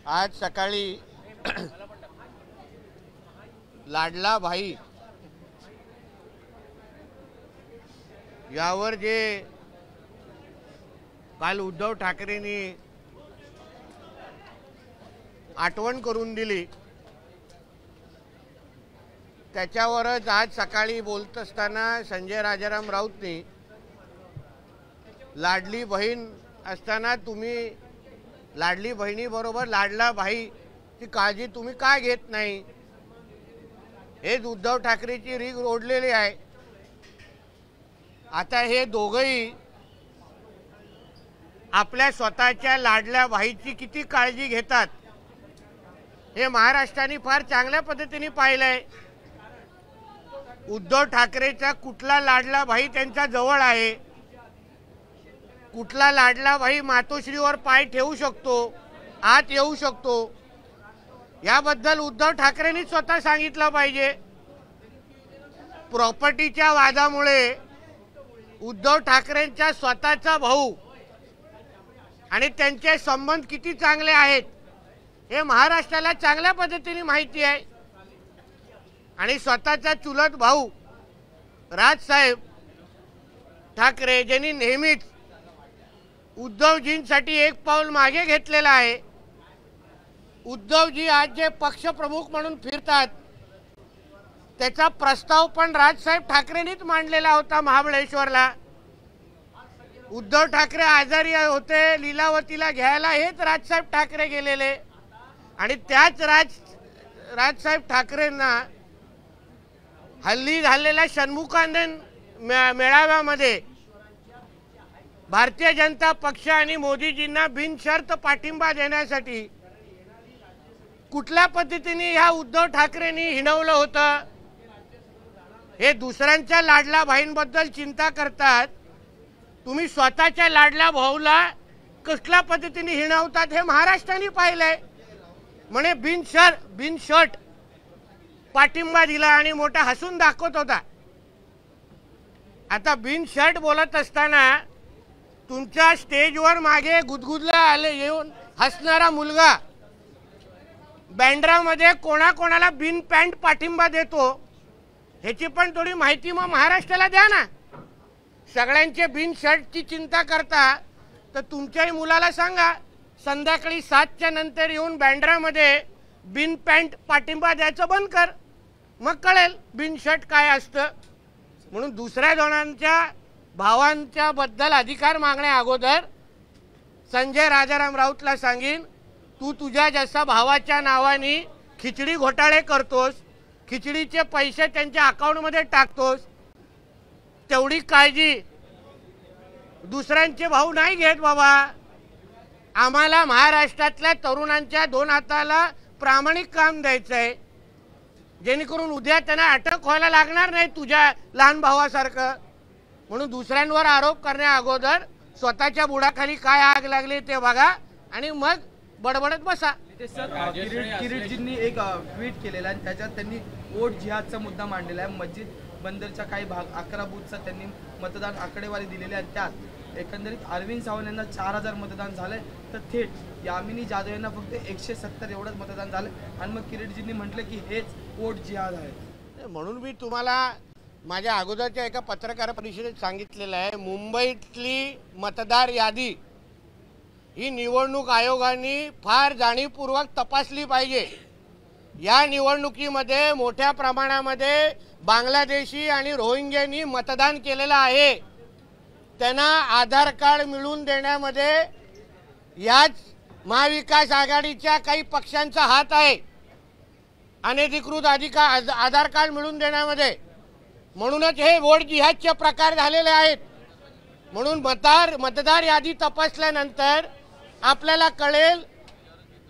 आज सकाळी लाडला भाई यावर जे काल उद्धव ठाकरेंनी आठवण करून दिली त्याच्यावरच आज सकाळी बोलत असताना संजय राजाराम राऊतनी लाडली बहीण असताना तुम्ही लाडली बहिणीबरोबर लाडला भाईची काळजी तुम्ही का घेत नाही, हेच उद्धव ठाकरेची रीग ओढलेली आहे। आता हे दोघंही आपल्या स्वतःच्या लाडल्या भाईची किती काळजी घेतात हे महाराष्ट्राने फार चांगल्या पद्धतीने पाहिलंय। उद्धव ठाकरेचा कुठला लाडला भाई त्यांच्या जवळ आहे, कुठला लाडला भाई मातोश्रीवर पाय ठेवू शकतो, आत येऊ शकतो, याबद्दल उद्धव ठाकरेंनी स्वतः सांगितलं पाहिजे। प्रॉपर्टीच्या वादामुळे उद्धव ठाकरेंचा स्वतःचा भाऊ आणि त्यांचे संबंध किती चांगले आहेत हे महाराष्ट्राला चांगल्या पद्धतीने माहिती आहे। आणि स्वतःचा चुलत भाऊ राजसाहेब ठाकरे ज्यांनी नेहमीच उद्धवजींसाठी एक पाऊल मागे घेतलेला आहे। उद्धवजी आज जे पक्षप्रमुख म्हणून फिरतात त्याचा प्रस्ताव पण राजसाहेब ठाकरेंनीच मांडलेला होता महाबळेश्वरला। उद्धव ठाकरे आजारी होते, लीलावतीला घ्यायला हेच राजसाहेब ठाकरे गेलेले आणि त्याच राजसाहेब ठाकरेंना हल्ली झालेल्या षण्मुखानंद मेळाव्यामध्ये भारतीय जनता पक्ष आणि मोदीजींना बिनशर्त पाठिंबा देण्यासाठी कुठल्या पद्धतीने ह्या उद्धव ठाकरेंनी हिणवलं होतं हे दुसऱ्यांच्या लाडला भाईंबद्दल चिंता करतात, तुम्ही स्वतःच्या लाडल्या भाऊला कसल्या पद्धतीने हिणवतात हे महाराष्ट्राने पाहिलंय। म्हणे बिनशर्त पाठिंबा दिला आणि मोठा हसून दाखवत होता। आता बिनशर्ट बोलत असताना तुमच्या स्टेजवर मागे गुदगुदला आले येऊन हसणारा मुलगा बँड्रामध्ये कोणाकोणाला बिन पॅन्ट पाठिंबा देतो ह्याची पण थोडी माहिती मग महाराष्ट्राला द्या ना। सगळ्यांचे बिन शर्टची चिंता करता तर तुमच्याही मुलाला सांगा संध्याकाळी 7च्या नंतर येऊन बँड्रामध्ये बिन पॅन्ट पाठिंबा द्यायचं बंद कर, मग कळेल बिन शर्ट काय असतं। म्हणून दुसऱ्या जणांच्या भावांच्या बद्दल अधिकार मागण्या अगोदर संजय राजाराम राऊतला सांगीन, तू तुझ्या जसा भावाच्या नावाने खिचडी घोटाळे करतोस, खिचडीचे पैसे त्यांच्या अकाउंटमध्ये टाकतोस, तेवढी काळजी दुसऱ्यांचे भाऊ नाही घेत बाबा। आम्हाला महाराष्ट्रातल्या तरुणांच्या 2 हाताला प्रामाणिक काम द्यायचंय जेणेकरून उद्या त्यांना अटक व्हायला लागणार नाही तुझ्या लहान भावासारखं। म्हणून दुसऱ्यांवर आरोप करण्या अगोदर स्वतःच्या बुडाखाली काय आग लागली ते बघा आणि मग बडबडत बसा। किरीटजींनी एक ट्विट केलेला आणि त्याच्यात त्यांनी वोट जिहादचा मुद्दा मांडलेला आहे। मस्जिद बंदरच्या काही भाग 11 बूथचा त्यांनी मतदान आकडेवारी दिलेली आहे। त्यात एकंदरीत अरविंद सावंत यांना 4000 मतदान झाले तर थेट यामिनी जाधव यांना फक्त 170 एवढंच मतदान झालं आणि मग किरीटजींनी म्हटलं की हेच वोट जिहाद आहे। म्हणून मी तुम्हाला माझ्या अगोदरच्या एका पत्रकार परिषदेत सांगितलेलं आहे, मुंबईतली मतदार यादी ही निवडणूक आयोगाने फार जाणीवपूर्वक तपासली पाहिजे। या निवडणुकीमध्ये मोठ्या प्रमाणामध्ये बांगलादेशी आणि रोहिंग्यांनी मतदान केलेलं आहे। त्यांना आधार कार्ड मिळवून देण्यामध्ये याच महाविकास आघाडीच्या काही पक्षांचा हात आहे, अनधिकृत आधार कार्ड मिळवून देण्यामध्ये। म्हणूनच हे वोट जिहादचे प्रकार झालेले आहेत। म्हणून मतदार यादी तपासल्यानंतर आपल्याला कळेल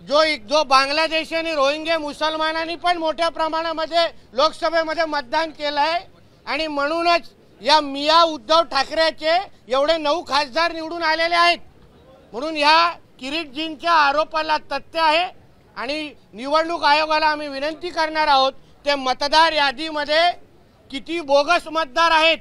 जो बांगलादेशी आणि रोहिंग्या मुसलमानांनी पण मोठ्या प्रमाणामध्ये लोकसभेमध्ये मतदान केलं आहे आणि म्हणूनच या मिया उद्धव ठाकरेचे एवढे 9 खासदार निवडून आलेले आहेत। म्हणून ह्या किरीटजींच्या आरोपाला तथ्य आहे आणि निवडणूक आयोगाला आम्ही विनंती करणार आहोत ते मतदार यादीमध्ये किती बोगस मतदार आहेत,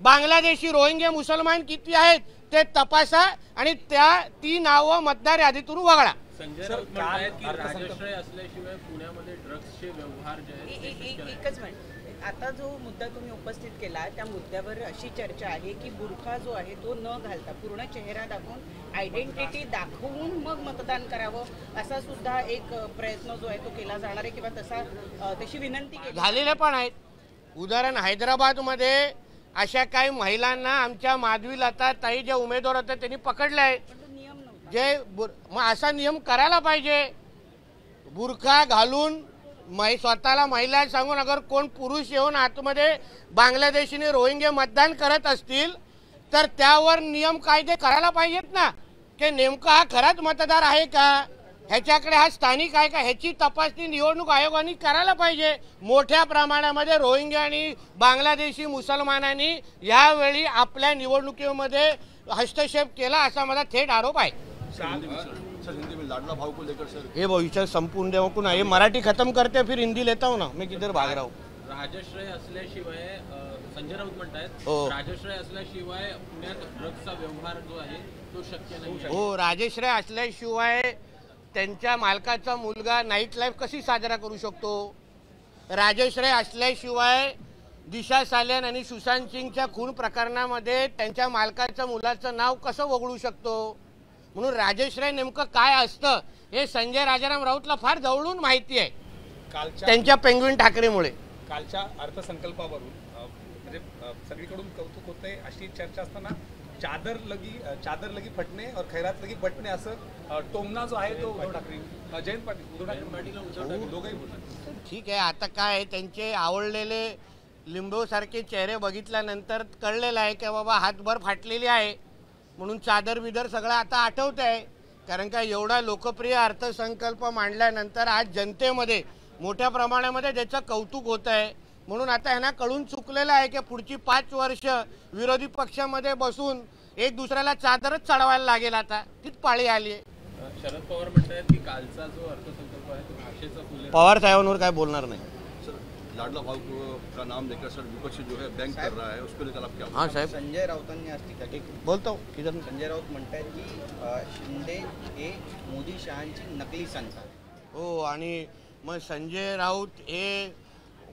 बांगलादेशी रोहिंग्या मुसलमान किती आहेत ते तपासा आणि ती नावं मतदार यादीतून वगळा। संजय राऊत म्हणतात की राजश्रय असल्याशिवाय पुण्यामध्ये ड्रग्सचे व्यवहार जे आहेत ते शक्य नाही. एकच मिनिट, आता जो मुद्दा तुम्ही उपस्थित केला त्या मुद्द्यावर अशी चर्चा आहे की बुरखा जो आहे तो न घालता पूर्ण चेहरा दाखवून आयडेंटिटी दाखवून मग मतदान करावं असा सुद्धा एक प्रयत्न जो आहे तो केला जाणार आहे किंवा तशी विनंती केली झालेले पण आहेत. उदाहरण हैदराबादमध्ये अशा काही महिलांना आमच्या माधवी लता ताई जे उमेदवार होते त्यांनी पकडले आहे. पण तो नियम नव्हता. मग असा नियम करायला पाहिजे. बुरखा घालून स्वतःला महिला सांगून अगर कोण पुरुष येऊन आतमध्ये बांगलादेशीने रोहिंगे मतदान करत असतील तर त्यावर नियम कायदे करायला पाहिजेत ना, की नेमका हा खराच मतदार आहे का, ह्याच्याकडे हा स्थानिक आहे का, ह्याची तपासणी निवडणूक आयोगाने करायला पाहिजे. मोठ्या प्रमाणामध्ये रोहिंगे आणि बांगलादेशी मुसलमानांनी यावेळी आपल्या निवडणुकीमध्ये हस्तक्षेप केला असा माझा थेट आरोप आहे. सर हिंदी में लाडला भाव को लेकर सर हे भविष्य संपूर्ण देव को ना, ये मराठी खत्म करते फिर हिंदी लेता हूँ ना, मैं किधर भाग रहा हूँ. राजश्रय असल्याशिवाय संजय राऊत म्हणतात हो. राजश्रय असल्याशिवाय पुण्यात ड्रग्सचा व्यवहार जो आहे तो शक्य नाही. हो, राजश्रय असल्याशिवाय त्यांच्या मालकाचा मुलगा नाईट लाईफ कशी साजरा करू शकतो. राजश्रय असल्याशिवाय दिशा साल्यान आणि सुशांत सिंगच्या खून प्रकरणामध्ये त्यांच्या मालकाच्या मुलाचं नाव कसं वगळू शकतो. म्हणून राजश्रय नेमकं काय असतं हे संजय राजाराम राऊतला फार जवळून माहिती आहे त्यांच्या पेंग्विन ठाकरेमुळे. कालच्या अर्थसंकल्पावरून म्हणजे सगळीकडून कौतुक होते अशी चर्चा असताना चादर लगी फटणे और खैरात लगी बटणे असं टोमना जो आहे तो उद्धव ठाकरे जयंत पाटील दोघंही बोलतात. ठीक आहे, आता काय त्यांचे आवडलेले लिंबूसारखे चेहरे बघितल्यानंतर कळलेलं आहे की बाबा हातभर फाटलेली आहे म्हणून चादर बिदर सगळं आता आठवत आहे. कारण का एवढा लोकप्रिय अर्थसंकल्प मांडल्यानंतर आज जनतेमध्ये मोठ्या प्रमाणामध्ये त्याचं कौतुक होत आहे. म्हणून आता ह्यांना कळून चुकलेलं आहे की पुढची 5 वर्ष विरोधी पक्षामध्ये बसून एक दुसऱ्याला चादरच चढवायला लागेल. आता तीच पाळी आली आहे. शरद पवार म्हणतात की कालचा जो अर्थसंकल्प आहे तो भाषेचा फुले. पवार साहेबांवर काय बोलणार नाही. सर लाडला भाव का नाम लेकर सर विपक्ष जो है बैंक कर रहा है उसको लेकर आप क्या. हाँ साहेब, संजय राऊतांनी आज टीका केली. बोलतो किधर. संजय राऊत म्हणतात की शिंदे हे मोदी शहांची नकली संतान. हो, आणि मग संजय राऊत हे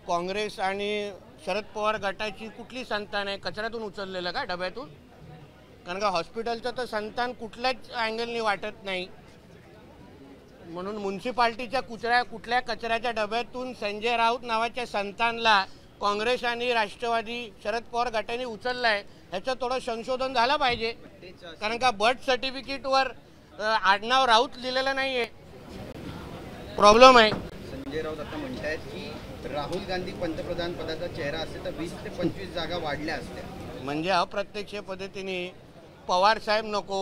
काँग्रेस आणि शरद पवार गटाची कुठली संतान आहे. कचऱ्यातून उचललेलं का डब्यातून. कारण का हॉस्पिटलचं तर संतान कुठल्याच अँगलनी वाटत नाही. म्हणून म्युन्सिपाल्टीच्या कुठल्या कचऱ्याच्या डब्यातून संजय राऊत नावाच्या संतांना काँग्रेस आणि राष्ट्रवादी शरद पवार गटाने उचललं आहे ह्याचं थोडं संशोधन झालं पाहिजे. कारण का बर्थ सर्टिफिकेटवर आडनाव राऊत लिहिलेलं नाही आहे. प्रॉब्लेम आहे. संजय राऊत आता म्हणतायत की राहुल गांधी पंतप्रधान पदाचा चेहरा असते तर 20 ते 25 जागा वाढल्या असत्या. म्हणजे अप्रत्यक्ष पद्धतीने पवार साहेब नको,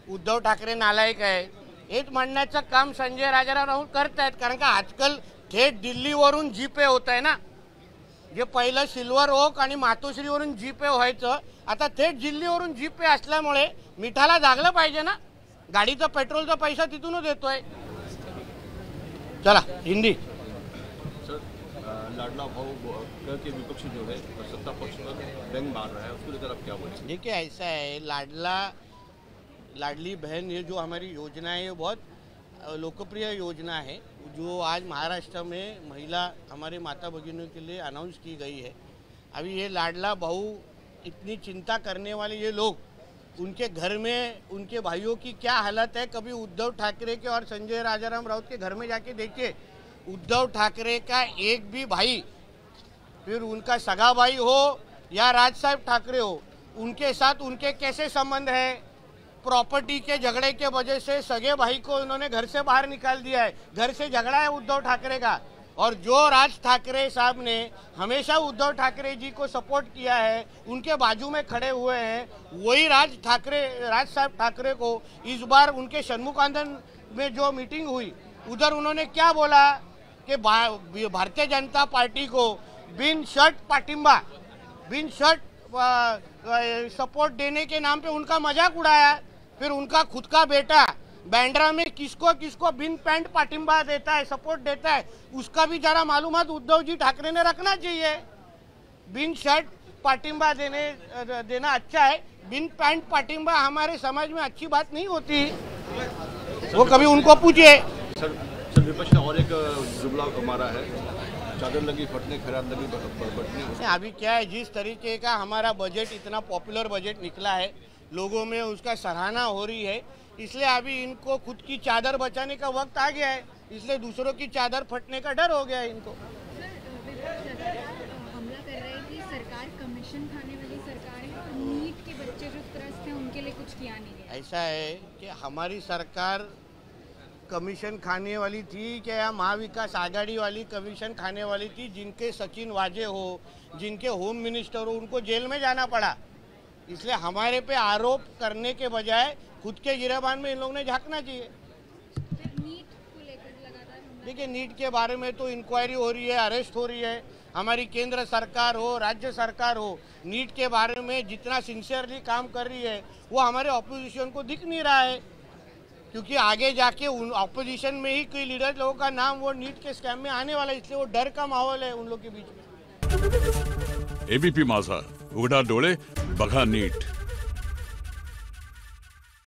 उद्धव ठाकरे नालायक आहे हेच म्हणण्याचं काम संजय राजाराम राऊत करत आहेत. कारण का आजकाल थेट दिल्लीवरून जीपे होत आहे ना. जे पहिलं सिल्वर ओक आणि मातोश्रीवरून जीपे व्हायचं आता थेट दिल्लीवरून जीपे असल्यामुळे मिठाला जागलं पाहिजे ना. गाडीचा पेट्रोलचा पैसा तिथूनच येतोय. चला हिंदी. सर लाडला भाव कह के विपक्ष जो है सत्ता पक्ष पर बैंक मार रहा है उसको लेकर आप क्या बोलेंगे. देखिए ऐसा है, लाडली बहन ये जो हमारी योजना है ये बहुत लोकप्रिय योजना है जो आज महाराष्ट्र में महिला हमारे माता भगिनों के लिए अनाउंस की गई है. अभी ये लाडला बहू इतनी चिंता करने वाले ये लोग उनके घर में उनके भाइयों की क्या हालत है. कभी उद्धव ठाकरे के और संजय राजाराम राउत के घर में जाके देखिए. उद्धव ठाकरे का एक भी भाई, फिर उनका सगा भाई हो या राज साहब ठाकरे हो, उनके साथ उनके कैसे संबंध है. प्रॉपर्टी के झगड़े के वजह से सगे भाई को उन्होंने घर से बाहर निकाल दिया है. घर से झगड़ा है उद्धव ठाकरे का. और जो राज ठाकरे साहब ने हमेशा उद्धव ठाकरे जी को सपोर्ट किया है, उनके बाजू में खड़े हुए हैं, वही राज साहब ठाकरे को इस बार उनके षण्मुखानंद में जो मीटिंग हुई उधर उन्होंने क्या बोला कि भारतीय जनता पार्टी को बिन शर्ट सपोर्ट देने के नाम पे उनका मजाक उड़ाया. फिर उनका खुद का बेटा बैंड्रा में किसको बिन पैंट पाटिंबा देता है, सपोर्ट देता है, उसका भी जरा मालूमात उद्धव जी ठाकरे ने रखना चाहिए. बिन शर्ट पाटिंबा देना अच्छा है, बिन पैंट पाटिंबा हमारे समाज में अच्छी बात नहीं होती. वो कभी उनको पूछिए। सर विपक्ष ने और एक जुमला मारा है, चादर लगी फटने खैरात लगी बटने। अभी क्या है, जिस तरीके का हमारा बजट इतना पॉपुलर बजट निकला है, लोगों में उसका सराहना हो रही है, इसलिए अभी इनको खुद की चादर बचाने का वक्त आ गया है, इसलिए दूसरों की चादर फटने का डर हो गया है इनको। हमला कर रहे हैं कि सरकार कमीशन खाने वाली सरकार है और नीट के बच्चे जो त्रस्त हैं उनके लिए कुछ किया नहीं गया। ऐसा है कि हमारी सरकार कमीशन खाने वाली थी क्या, या महाविकास आघाड़ी वाली कमीशन खाने वाली थी? जिनके सचिन वाजे हो, जिनके होम मिनिस्टर हो, उनको जेल में जाना पड़ा। इसलिए हमारे पे आरोप करने के बजाय खुद के गिरेबान में इन लोगों ने झांकना चाहिए। नीट को लेकर लगातार देखिए, नीट के बारे में तो इंक्वायरी हो रही है, अरेस्ट हो रही है। हमारी केंद्र सरकार हो, राज्य सरकार हो, नीट के बारे में जितना सिंसियरली काम कर रही है वो हमारे ऑपोजिशन को दिख नहीं रहा है, क्योंकि आगे जाके उन ऑपोजिशन में ही कई लीडर लोगों का नाम वो नीट के स्कैम में आने वाला है, इसलिए वो डर का माहौल है उन लोगों के बीच में। एबीपी माझा, उघडा डोळे बघा नीट।